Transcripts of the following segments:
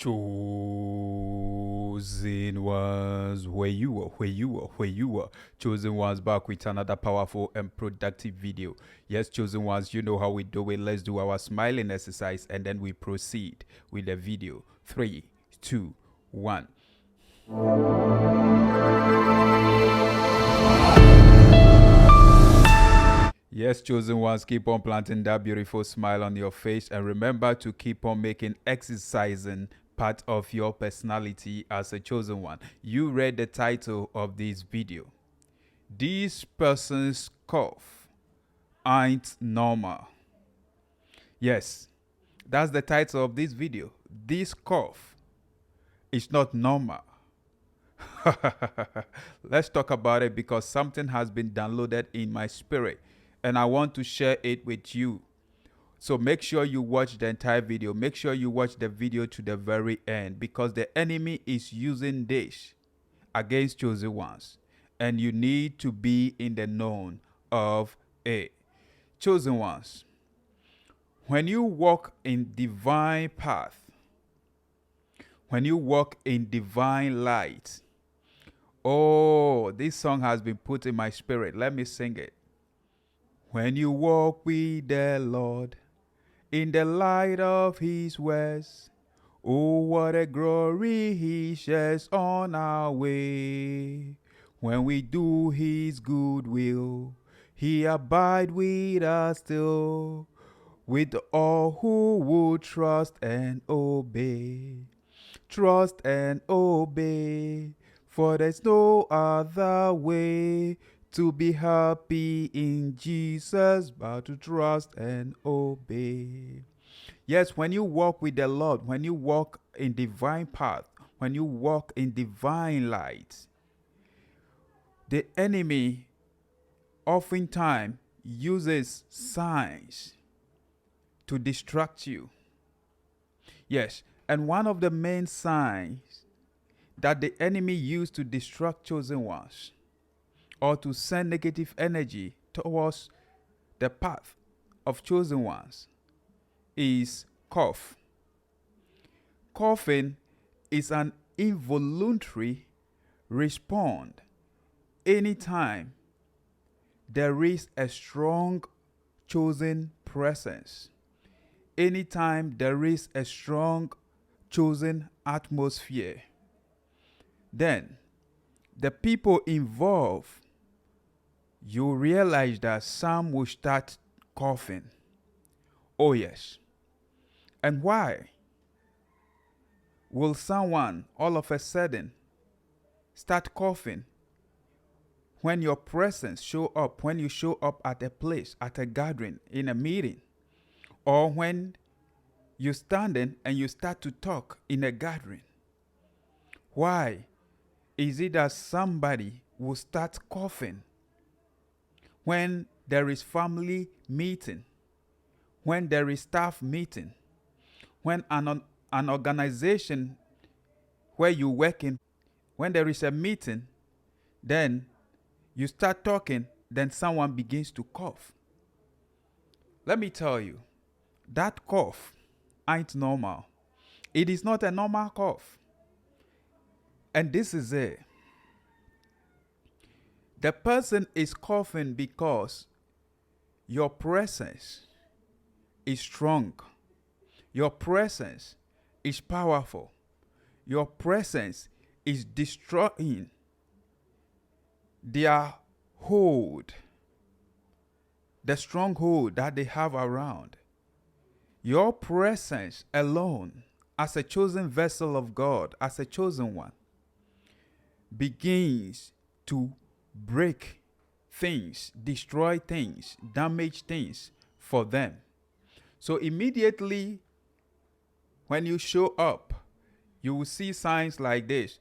Chosen ones, where you are, where you are, where you are. Chosen ones back with another powerful and productive video. Yes, chosen ones, you know how we do it. Let's do our smiling exercise and then we proceed with the video. 3, 2, 1. Yes, chosen ones, keep on planting that beautiful smile on your face and remember to keep on making exercising part of your personality as a chosen one. You read the title of this video. These person's cough ain't normal. Yes, that's the title of this video. This cough is not normal. Let's talk about it because something has been downloaded in my spirit and I want to share it with you. So make sure you watch the entire video. Make sure you watch the video to the very end because the enemy is using this against chosen ones and you need to be in the known of it. Chosen ones, when you walk in divine path, when you walk in divine light, oh, this song has been put in my spirit. Let me sing it. When you walk with the Lord in the light of his ways, oh, what a glory he shares on our way. When we do his good will, he abide with us still, with all who will trust and obey. Trust and obey, for there's no other way to be happy in Jesus but to trust and obey. Yes, when you walk with the Lord, when you walk in divine path, when you walk in divine light, the enemy oftentimes uses signs to distract you. Yes, and one of the main signs that the enemy used to distract chosen ones or to send negative energy towards the path of chosen ones is cough. Coughing is an involuntary response anytime there is a strong chosen presence. Anytime there is a strong chosen atmosphere, then the people involved, you realize that some will start coughing. Oh yes. And why will someone all of a sudden start coughing when your presence show up, when you show up at a place, at a gathering, in a meeting, or when you're standing and you start to talk in a gathering? Why is it that somebody will start coughing when there is family meeting, when there is staff meeting, when an organization where you work in, when there is a meeting, then you start talking, then someone begins to cough? Let me tell you, that cough ain't normal. It is not a normal cough. And this is it. The person is coughing because your presence is strong. Your presence is powerful. Your presence is destroying their hold, the stronghold that they have around. Your presence alone, as a chosen vessel of God, as a chosen one, begins to break things, destroy things, damage things for them. So immediately when you show up, you will see signs like this.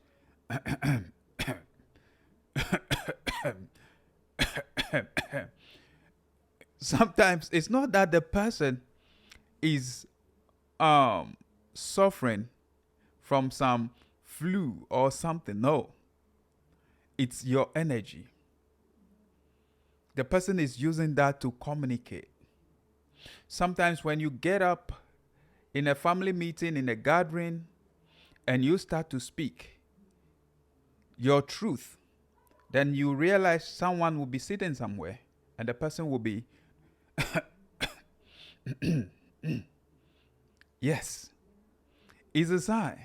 Sometimes it's not that the person is suffering from some flu or something. No. It's your energy. The person is using that to communicate. Sometimes when you get up in a family meeting, in a gathering, and you start to speak your truth, then you realize someone will be sitting somewhere and the person will be, yes, it's a sign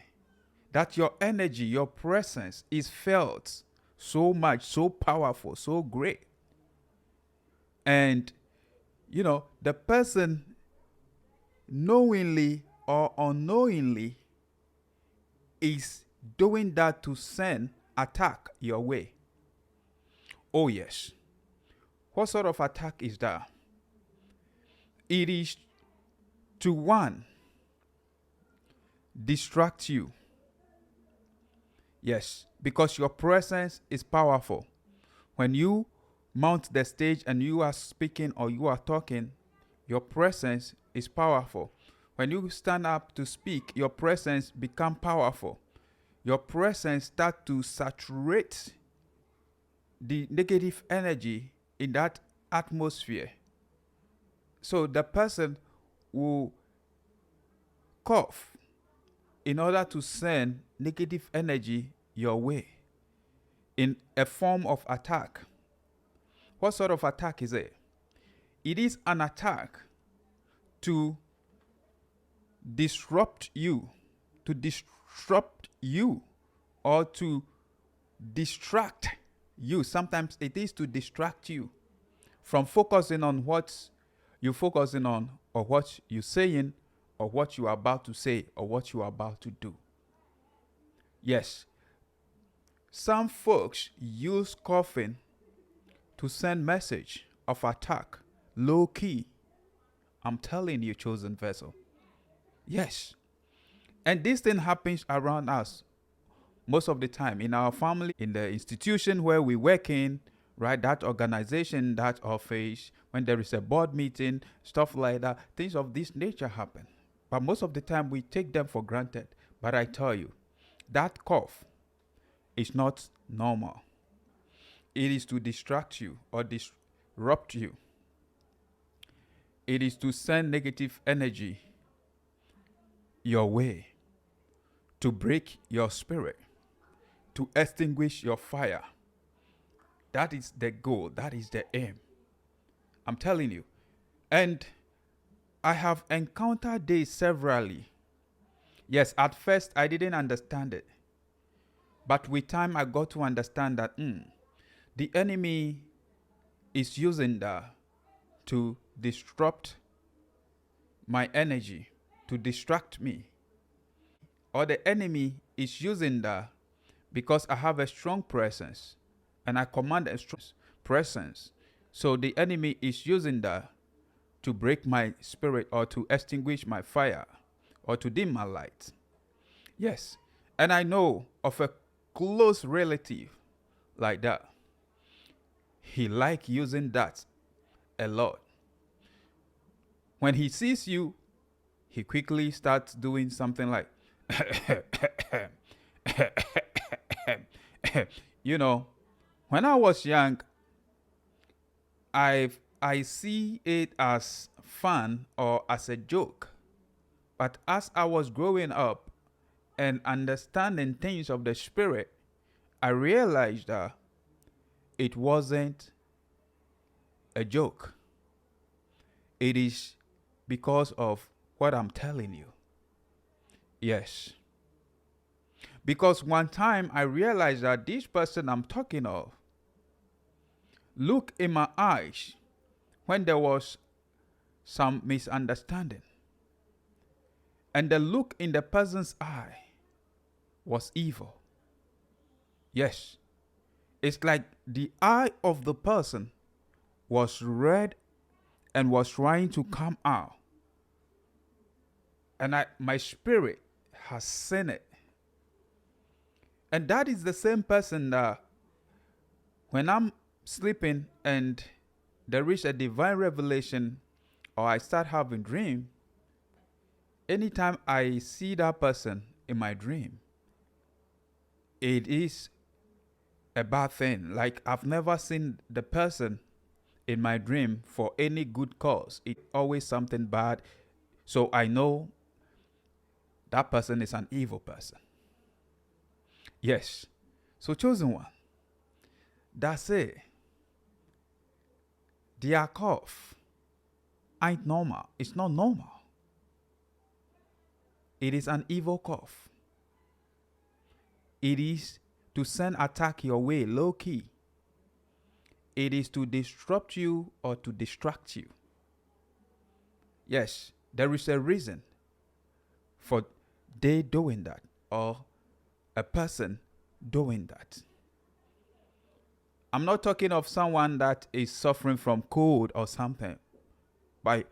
that your energy, your presence is felt so much, so powerful, so great. And, the person knowingly or unknowingly is doing that to send attack your way. Oh, yes. What sort of attack is that? It is to one, distract you. Yes, because your presence is powerful. When you mount the stage and you are speaking or you are talking, your presence is powerful. When you stand up to speak, your presence become powerful. Your presence start to saturate the negative energy in that atmosphere. So the person will cough in order to send negative energy your way in a form of attack. What sort of attack is it? It is an attack to disrupt you, or to distract you. Sometimes it is to distract you from focusing on what you're focusing on, or what you're saying, or what you are about to say, or what you are about to do. Yes, some folks use coughing to send message of attack, low key. I'm telling you, chosen vessel. Yes. And this thing happens around us most of the time, in our family, in the institution where we work in, right? That organization, that office, when there is a board meeting, stuff like that, things of this nature happen. But most of the time we take them for granted. But I tell you, that cough is not normal. It is to distract you or disrupt you. It is to send negative energy your way, to break your spirit, to extinguish your fire. That is the goal. That is the aim. I'm telling you. And I have encountered this severally. Yes, at first I didn't understand it. But with time I got to understand that the enemy is using that to disrupt my energy, to distract me. Or the enemy is using that because I have a strong presence and I command a strong presence. So the enemy is using that to break my spirit or to extinguish my fire or to dim my light. Yes. And I know of a close relative like that. He like using that a lot. When he sees you, he quickly starts doing something like, when I was young, I see it as fun or as a joke. But as I was growing up and understanding things of the spirit, I realized that it wasn't a joke. It is because of what I'm telling you. Yes. Because one time I realized that this person I'm talking of looked in my eyes when there was some misunderstanding. And the look in the person's eye was evil. Yes. It's like the eye of the person was red and was trying to come out. And my spirit has seen it. And that is the same person that when I'm sleeping and there is a divine revelation or I start having dream, anytime I see that person in my dream, it is a bad thing. Like I've never seen the person in my dream for any good cause. It's always something bad. So I know that person is an evil person. Yes. So, chosen one, that's it. Their cough ain't normal. It's not normal. It is an evil cough. It is to send attack your way low key. It is to disrupt you or to distract you. Yes, there is a reason for they doing that or a person doing that. I'm not talking of someone that is suffering from cold or something. But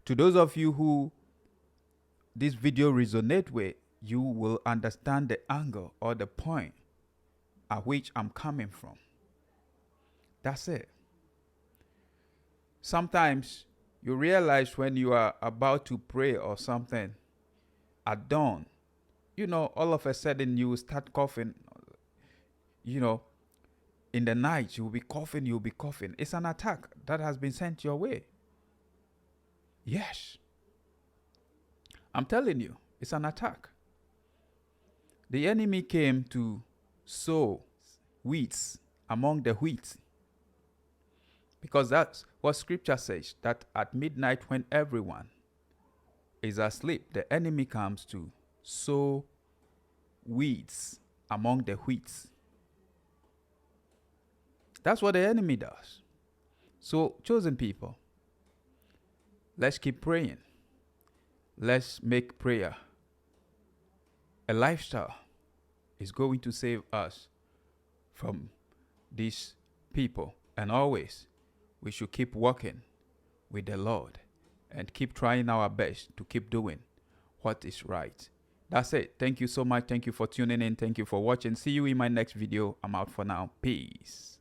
to those of you who this video resonate with, you will understand the angle or the point at which I'm coming from. That's it. Sometimes you realize when you are about to pray or something at dawn, all of a sudden you will start coughing, in the night you'll be coughing. It's an attack that has been sent your way. Yes. I'm telling you, it's an attack. The enemy came to sow weeds among the wheat. Because that's what scripture says, that at midnight when everyone is asleep, the enemy comes to sow weeds among the wheat. That's what the enemy does. So, chosen people, let's keep praying. Let's make prayer a lifestyle. Is going to save us from these people. And always, we should keep walking with the Lord and keep trying our best to keep doing what is right. That's it. Thank you so much. Thank you for tuning in. Thank you for watching. See you in my next video. I'm out for now. Peace.